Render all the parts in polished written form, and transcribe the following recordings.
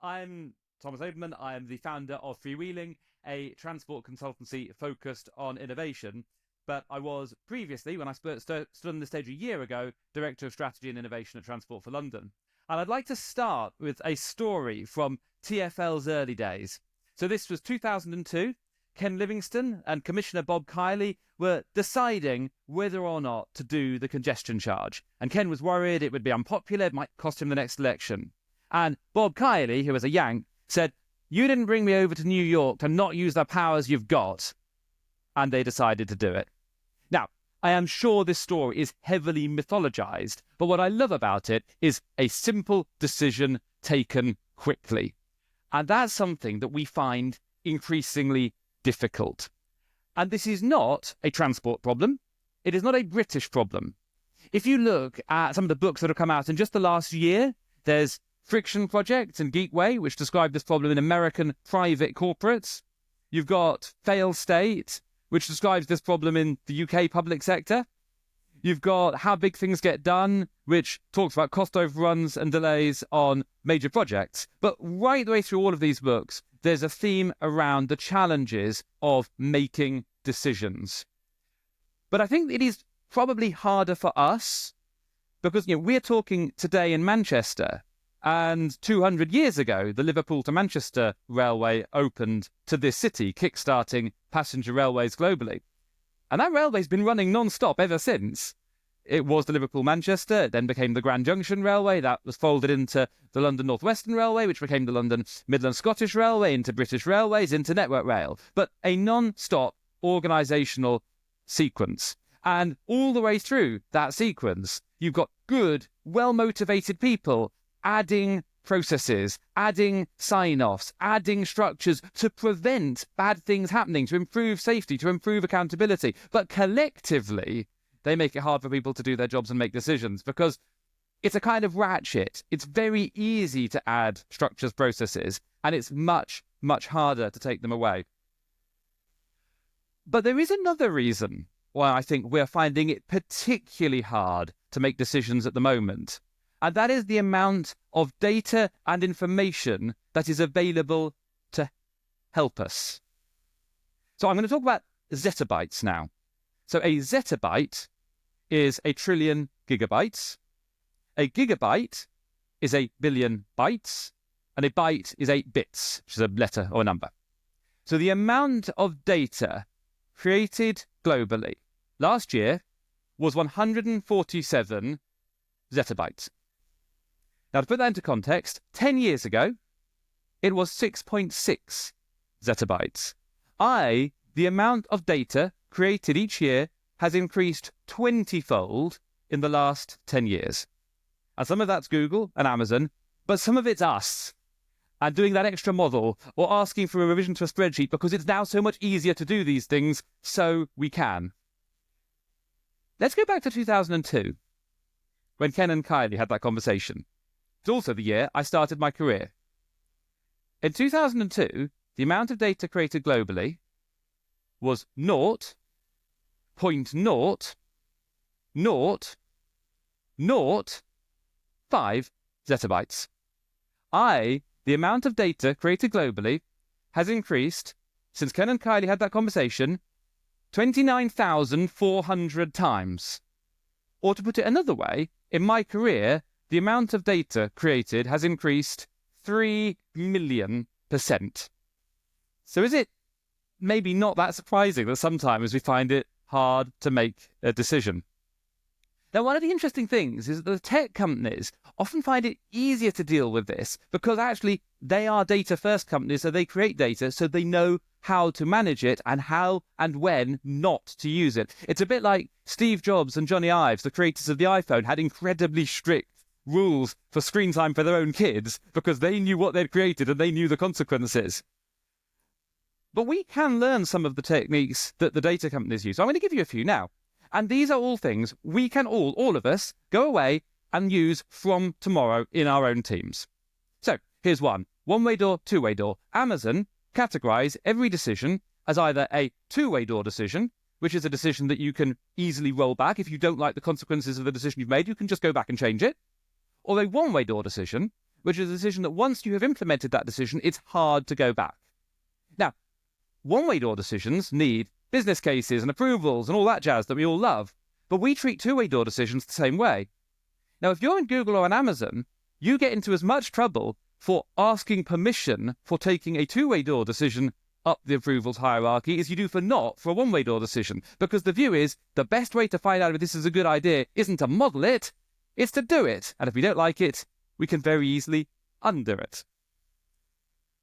I'm Thomas Ableman. I am the founder of Freewheeling, a transport consultancy focused on innovation. But I was previously, when I stood on the stage a year ago, Director of Strategy and Innovation at Transport for London. And I'd like to start with a story from TfL's early days. So this was 2002. Ken Livingstone and Commissioner Bob Kiley were deciding whether or not to do the congestion charge. And Ken was worried it would be unpopular, it might cost him the next election. And Bob Kiley, who was a Yank, said, "You didn't bring me over to New York to not use the powers you've got." And they decided to do it. Now, I am sure this story is heavily mythologized, but what I love about it is a simple decision taken quickly. And that's something that we find increasingly difficult. And this is not a transport problem. It is not a British problem. If you look at some of the books that have come out in just the last year, there's Friction Project and Geekway, which describe this problem in American private corporates. You've got Fail State, which describes this problem in the UK public sector. You've got How Big Things Get Done, which talks about cost overruns and delays on major projects. But right the way through all of these books, there's a theme around the challenges of making decisions. But I think it is probably harder for us because we're talking today in Manchester, and 200 years ago, the Liverpool to Manchester railway opened to this city, kickstarting passenger railways globally. And that railway's been running non-stop ever since. It was the Liverpool-Manchester, it then became the Grand Junction Railway, that was folded into the London North Western Railway, which became the London Midland Scottish Railway, into British Railways, into Network Rail. But a non-stop organisational sequence. And all the way through that sequence, you've got good, well-motivated people adding processes, adding sign-offs, adding structures to prevent bad things happening, to improve safety, to improve accountability. But collectively, they make it hard for people to do their jobs and make decisions because it's a kind of ratchet. It's very easy to add structures, processes, and it's much, much harder to take them away. But there is another reason why I think we're finding it particularly hard to make decisions at the moment. And that is the amount of data and information that is available to help us. So I'm going to talk about zettabytes now. So a zettabyte is 1 trillion gigabytes. A gigabyte is 1 billion bytes. And a byte is 8 bits, which is a letter or a number. So the amount of data created globally last year was 147 zettabytes. Now, to put that into context, 10 years ago, it was 6.6 zettabytes. The amount of data created each year has increased 20-fold in the last 10 years. And some of that's Google and Amazon, but some of it's us. And doing that extra model or asking for a revision to a spreadsheet because it's now so much easier to do these things, so we can. Let's go back to 2002, when Ken and Kylie had that conversation. It's also the year I started my career. In 2002, the amount of data created globally was 0.0005 zettabytes. The amount of data created globally has increased, since Ken and Kylie had that conversation, 29,400 times. Or to put it another way, in my career, the amount of data created has increased 3 million%. So is it maybe not that surprising that sometimes we find it hard to make a decision? Now, one of the interesting things is that the tech companies often find it easier to deal with this because actually they are data-first companies, so they create data, so they know how to manage it and how and when not to use it. It's a bit like Steve Jobs and Johnny Ives, the creators of the iPhone, had incredibly strict rules for screen time for their own kids because they knew what they'd created and they knew the consequences. But we can learn some of the techniques that the data companies use. So I'm going to give you a few now. And these are all things we can all of us, go away and use from tomorrow in our own teams. So here's one-way door, two-way door. Amazon categorize every decision as either a two-way door decision, which is a decision that you can easily roll back. If you don't like the consequences of the decision you've made, you can just go back and change it. Or a one-way door decision, which is a decision that once you have implemented that decision, it's hard to go back. Now, one-way door decisions need business cases and approvals and all that jazz that we all love, but we treat two-way door decisions the same way. Now, if you're in Google or on Amazon, you get into as much trouble for asking permission for taking a two-way door decision up the approvals hierarchy as you do for a one-way door decision, because the view is the best way to find out if this is a good idea isn't to model it, it's to do it. And if we don't like it, we can very easily undo it.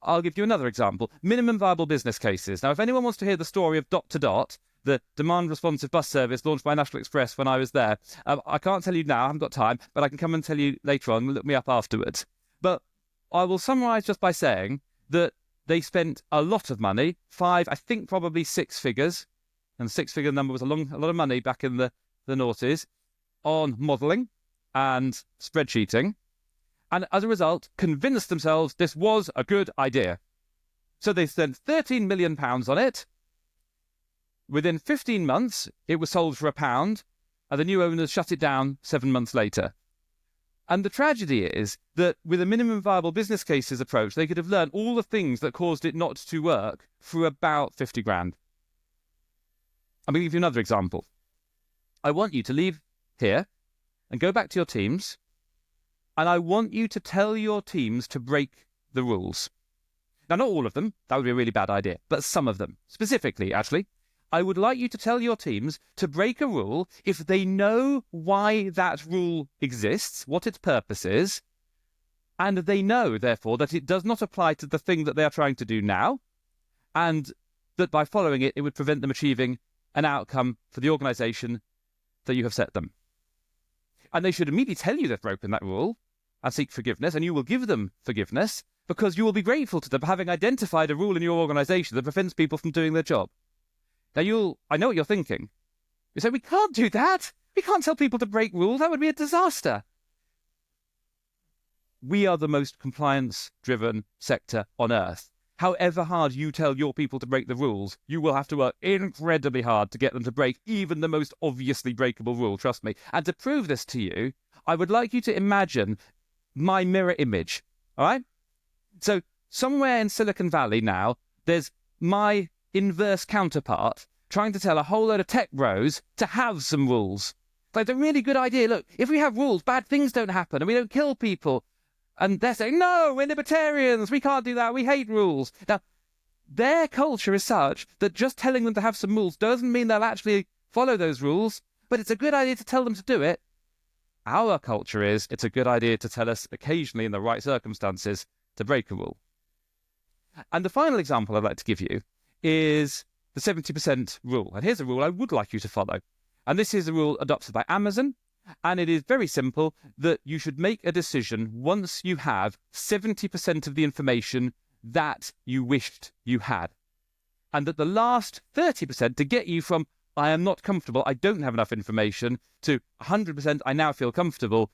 I'll give you another example. Minimum viable business cases. Now, if anyone wants to hear the story of Dot to Dot, the demand-responsive bus service launched by National Express when I was there, I can't tell you now, I haven't got time, but I can come and tell you later on, look me up afterwards. But I will summarise just by saying that they spent a lot of money, I think probably six figures, and the six-figure number was a lot of money back in the noughties, on modelling and spreadsheeting, and as a result, convinced themselves this was a good idea. So they spent £13 million on it. Within 15 months, it was sold for £1, and the new owners shut it down 7 months later. And the tragedy is that with a minimum viable business cases approach, they could have learned all the things that caused it not to work for about 50 grand. I'm going to give you another example. I want you to leave here and go back to your teams, and I want you to tell your teams to break the rules. Now, not all of them, that would be a really bad idea, but some of them. Specifically, actually, I would like you to tell your teams to break a rule if they know why that rule exists, what its purpose is, and they know, therefore, that it does not apply to the thing that they are trying to do now, and that by following it, it would prevent them achieving an outcome for the organisation that you have set them. And they should immediately tell you they've broken that rule and seek forgiveness, and you will give them forgiveness because you will be grateful to them for having identified a rule in your organisation that prevents people from doing their job. Now, I know what you're thinking. You say, we can't do that. We can't tell people to break rules. That would be a disaster. We are the most compliance-driven sector on earth. However hard you tell your people to break the rules, you will have to work incredibly hard to get them to break even the most obviously breakable rule, trust me. And to prove this to you, I would like you to imagine my mirror image, all right? So somewhere in Silicon Valley now, there's my inverse counterpart trying to tell a whole load of tech bros to have some rules. Like, it's a really good idea. Look, if we have rules, bad things don't happen and we don't kill people. And they're saying, no, we're libertarians, we can't do that, we hate rules. Now, their culture is such that just telling them to have some rules doesn't mean they'll actually follow those rules, but it's a good idea to tell them to do it. Our culture is, it's a good idea to tell us occasionally in the right circumstances to break a rule. And the final example I'd like to give you is the 70% rule. And here's a rule I would like you to follow. And this is a rule adopted by Amazon. And it is very simple that you should make a decision once you have 70% of the information that you wished you had. And that the last 30% to get you from, I am not comfortable, I don't have enough information, to 100%, I now feel comfortable,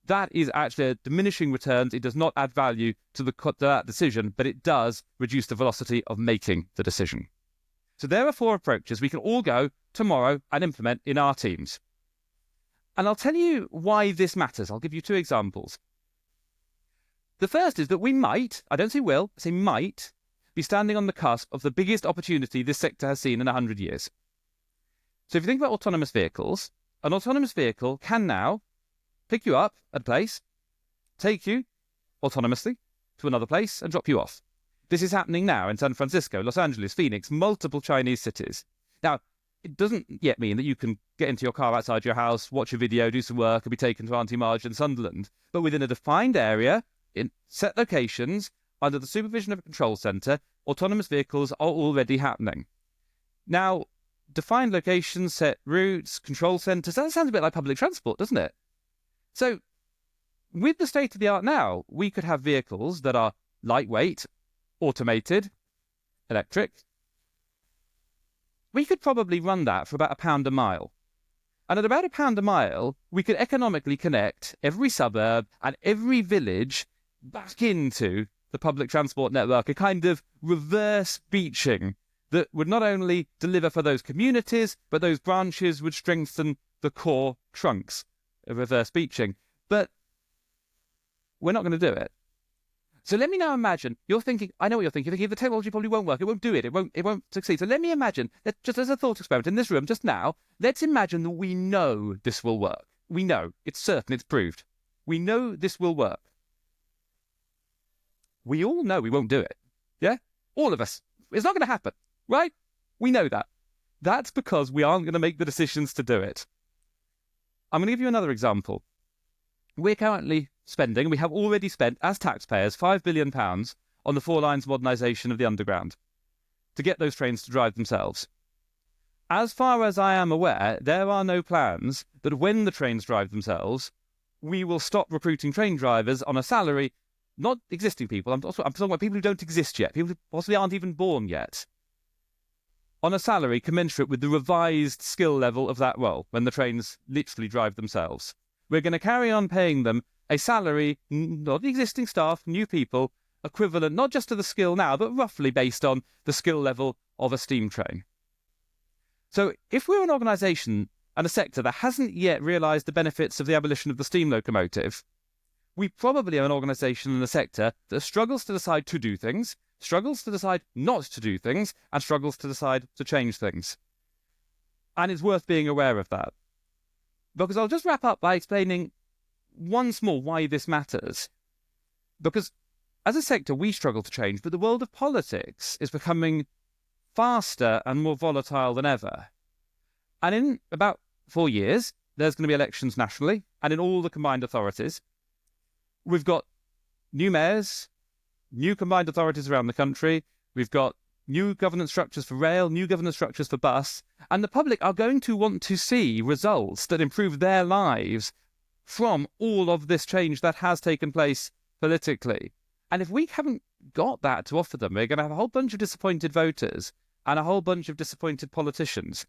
that is actually a diminishing returns. It does not add value to that decision, but it does reduce the velocity of making the decision. So there are 4 approaches we can all go tomorrow and implement in our teams. And I'll tell you why this matters. I'll give you 2 examples. The first is that we might, I don't say will, I say might, be standing on the cusp of the biggest opportunity this sector has seen in 100 years. So if you think about autonomous vehicles, an autonomous vehicle can now pick you up at a place, take you autonomously to another place and drop you off. This is happening now in San Francisco, Los Angeles, Phoenix, multiple Chinese cities. Now, it doesn't yet mean that you can get into your car outside your house, watch a video, do some work, and be taken to Auntie Marge in Sunderland. But within a defined area, in set locations, under the supervision of a control centre, autonomous vehicles are already happening. Now, defined locations, set routes, control centres, that sounds a bit like public transport, doesn't it? So, with the state of the art now, we could have vehicles that are lightweight, automated, electric. We could probably run that for about £1 a mile. And at about £1 a mile, we could economically connect every suburb and every village back into the public transport network, a kind of reverse beaching that would not only deliver for those communities, but those branches would strengthen the core trunks of reverse beaching. But we're not going to do it. So let me now imagine, you're thinking, I know what you're thinking, the technology probably won't work, it won't do it, it won't succeed. So let me imagine, that just as a thought experiment in this room just now, let's imagine that we know this will work. We know, it's certain, it's proved. We know this will work. We all know we won't do it. Yeah? All of us. It's not going to happen, right? We know that. That's because we aren't going to make the decisions to do it. I'm going to give you another example. We're currently spending, we have already spent, as taxpayers, £5 billion on the 4 lines modernisation of the Underground to get those trains to drive themselves. As far as I am aware, there are no plans that when the trains drive themselves, we will stop recruiting train drivers on a salary, not existing people, I'm talking about people who don't exist yet, people who possibly aren't even born yet, on a salary commensurate with the revised skill level of that role when the trains literally drive themselves. We're going to carry on paying them a salary, not the existing staff, new people, equivalent not just to the skill now, but roughly based on the skill level of a steam train. So if we're an organisation and a sector that hasn't yet realised the benefits of the abolition of the steam locomotive, we probably are an organisation and a sector that struggles to decide to do things, struggles to decide not to do things, and struggles to decide to change things. And it's worth being aware of that. Because I'll just wrap up by explaining once more why this matters. Because as a sector, we struggle to change, but the world of politics is becoming faster and more volatile than ever. And in about 4 years, there's going to be elections nationally and in all the combined authorities. We've got new mayors, new combined authorities around the country. We've got new governance structures for rail, new governance structures for bus, and the public are going to want to see results that improve their lives from all of this change that has taken place politically. And if we haven't got that to offer them, we're going to have a whole bunch of disappointed voters and a whole bunch of disappointed politicians.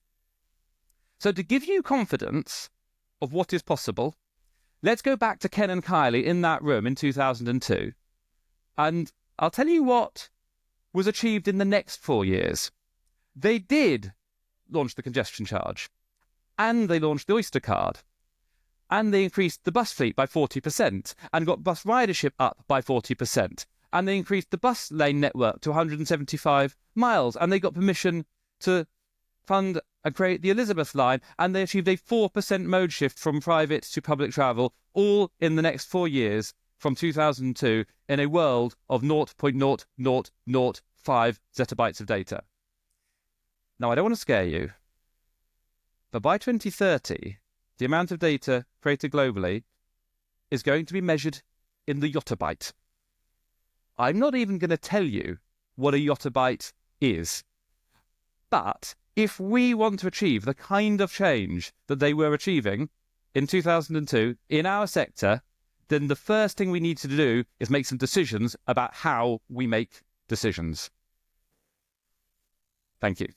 So to give you confidence of what is possible, let's go back to Ken and Kylie in that room in 2002, and I'll tell you what was achieved in the next 4 years. They did launch the congestion charge, and they launched the Oyster card, and they increased the bus fleet by 40% and got bus ridership up by 40%, and they increased the bus lane network to 175 miles, and they got permission to fund and create the Elizabeth line, and they achieved a 4% mode shift from private to public travel, all in the next 4 years from 2002 in a world of 0.0005 zettabytes of data. Now, I don't want to scare you, but by 2030, the amount of data created globally is going to be measured in the yottabyte. I'm not even going to tell you what a yottabyte is, but if we want to achieve the kind of change that they were achieving in 2002 in our sector, then the first thing we need to do is make some decisions about how we make decisions. Thank you.